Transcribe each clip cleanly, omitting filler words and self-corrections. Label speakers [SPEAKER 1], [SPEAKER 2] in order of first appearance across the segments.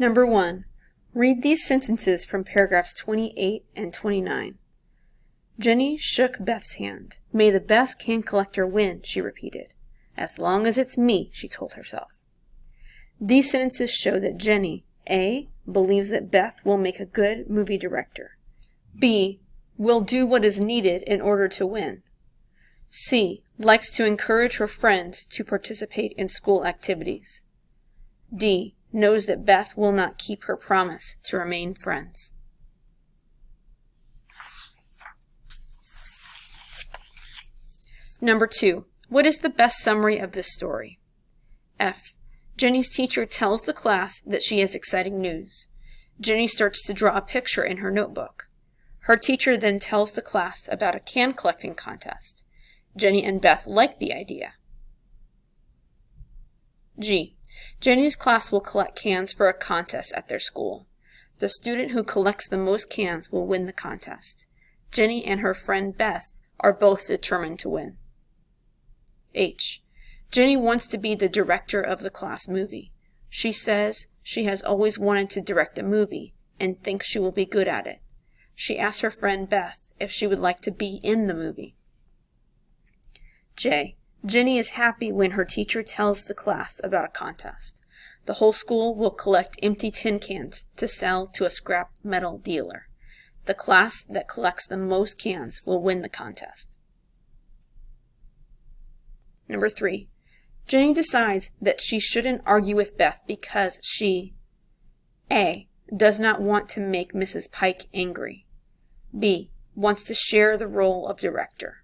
[SPEAKER 1] Number 1. Read these sentences from paragraphs 28 and 29. Jenny shook Beth's hand. "May the best can collector win," she repeated. "As long as it's me," she told herself. These sentences show that Jenny, A, believes that Beth will make a good movie director. B, will do what is needed in order to win. C, likes to encourage her friends to participate in school activities. D, knows that Beth will not keep her promise to remain friends. Number 2. What is the best summary of this story? F. Jenny's teacher tells the class that she has exciting news. Jenny starts to draw a picture in her notebook. Her teacher then tells the class about a can collecting contest. Jenny and Beth like the idea. G. Jenny's class will collect cans for a contest at their school. The student who collects the most cans will win the contest. Jenny and her friend Beth are both determined to win. H. Jenny wants to be the director of the class movie. She says she has always wanted to direct a movie and thinks she will be good at it. She asks her friend Beth if she would like to be in the movie. J. Jenny is happy when her teacher tells the class about a contest. The whole school will collect empty tin cans to sell to a scrap metal dealer. The class that collects the most cans will win the contest. Number 3. Jenny decides that she shouldn't argue with Beth because she A. does not want to make Mrs. Pike angry. B. wants to share the role of director.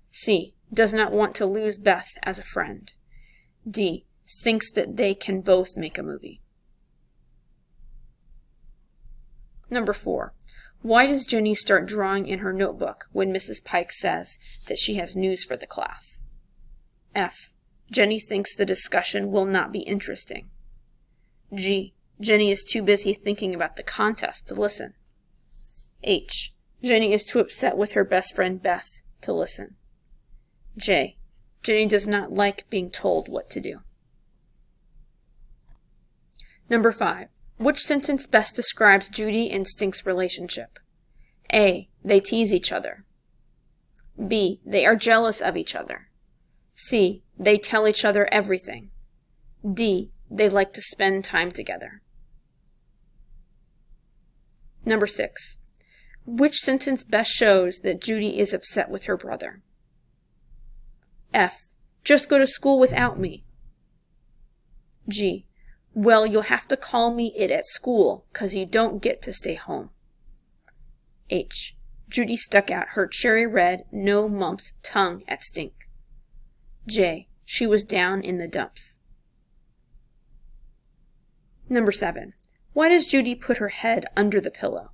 [SPEAKER 1] C. does not want to lose Beth as a friend. D. thinks that they can both make a movie. Number 4. Why does Jenny start drawing in her notebook when Mrs. Pike says that she has news for the class? F. Jenny thinks the discussion will not be interesting. G. Jenny is too busy thinking about the contest to listen. H. Jenny is too upset with her best friend Beth to listen. J. Jenny does not like being told what to do. Number 5. Which sentence best describes Judy and Stink's relationship? A. They tease each other. B. They are jealous of each other. C. They tell each other everything. D. They like to spend time together. Number 6. Which sentence best shows that Judy is upset with her brother? F. Just go to school without me. G. Well, you'll have to call me it at school, 'cause you don't get to stay home. H. Judy stuck out her cherry red, no mumps tongue at Stink. J. She was down in the dumps. Number 7. Why does Judy put her head under the pillow?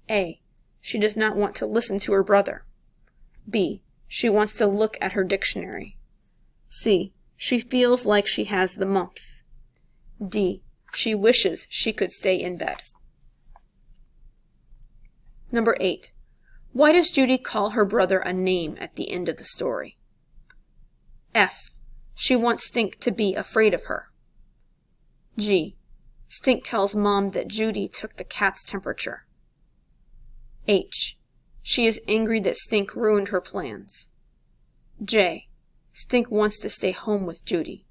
[SPEAKER 1] A. She does not want to listen to her brother. B. She wants to look at her dictionary. C. She feels like she has the mumps. D. She wishes she could stay in bed. Number 8. Why does Judy call her brother a name at the end of the story? F. She wants Stink to be afraid of her. G. Stink tells Mom that Judy took the cat's temperature. H. She is angry that Stink ruined her plans. J. Stink wants to stay home with Judy.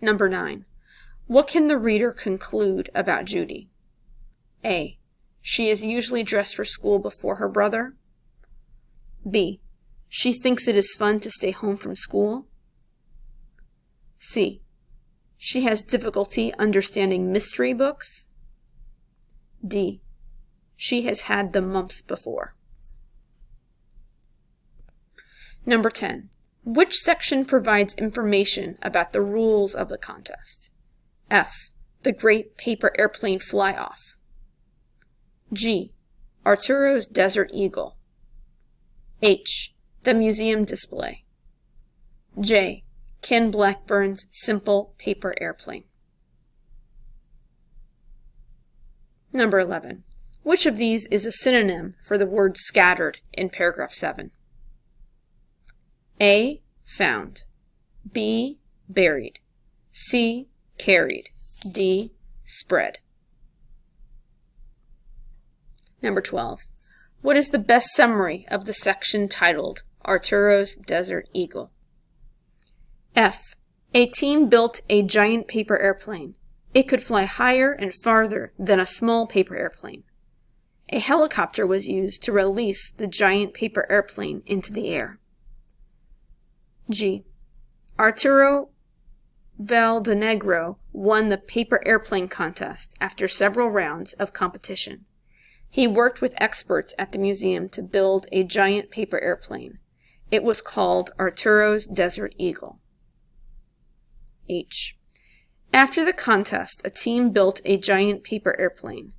[SPEAKER 1] Number 9. What can the reader conclude about Judy? A. She is usually dressed for school before her brother. B. She thinks it is fun to stay home from school. C. She has difficulty understanding mystery books. D. She has had the mumps before. Number 10. Which section provides information about the rules of the contest? F. The Great Paper Airplane Fly-Off. G. Arturo's Desert Eagle. H. The Museum Display. J. Ken Blackburn's Simple Paper Airplane. Number 11. Which of these is a synonym for the word scattered in paragraph 7? A. Found. B. Buried. C. Carried. D. Spread. Number 12. What is the best summary of the section titled Arturo's Desert Eagle? F. A team built a giant paper airplane. It could fly higher and farther than a small paper airplane. A helicopter was used to release the giant paper airplane into the air. G. Arturo Valdenegro won the paper airplane contest after several rounds of competition. He worked with experts at the museum to build a giant paper airplane. It was called Arturo's Desert Eagle. H. After the contest, a team built a giant paper airplane.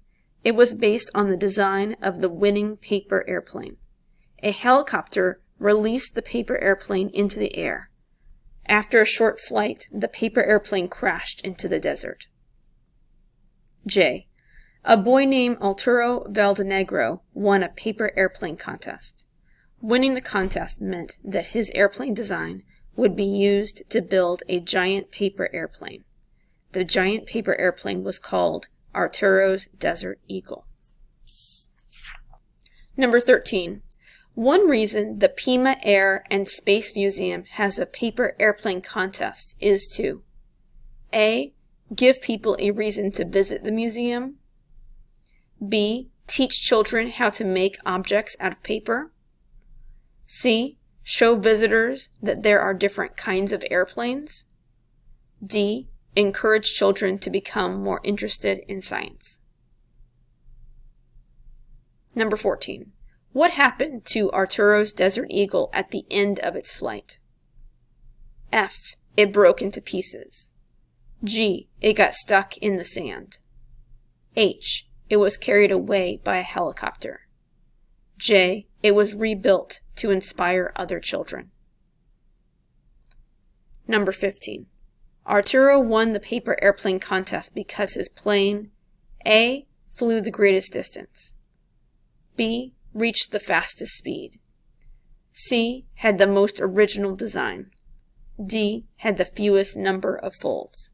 [SPEAKER 1] It was based on the design of the winning paper airplane. A helicopter released the paper airplane into the air. After a short flight, the paper airplane crashed into the desert. J. A boy named Arturo Valdenegro won a paper airplane contest. Winning the contest meant that his airplane design would be used to build a giant paper airplane. The giant paper airplane was called Arturo's Desert Eagle. Number 13. One reason the Pima Air and Space Museum has a paper airplane contest is to A. Give people a reason to visit the museum. B. Teach children how to make objects out of paper. C. Show visitors that there are different kinds of airplanes. D. Encourage children to become more interested in science. Number 14. What happened to Arturo's Desert Eagle at the end of its flight? F. It broke into pieces. G. It got stuck in the sand. H. It was carried away by a helicopter. J. It was rebuilt to inspire other children. Number 15. Arturo won the paper airplane contest because his plane A. Flew the greatest distance. B. Reached the fastest speed. C. Had the most original design. D. Had the fewest number of folds.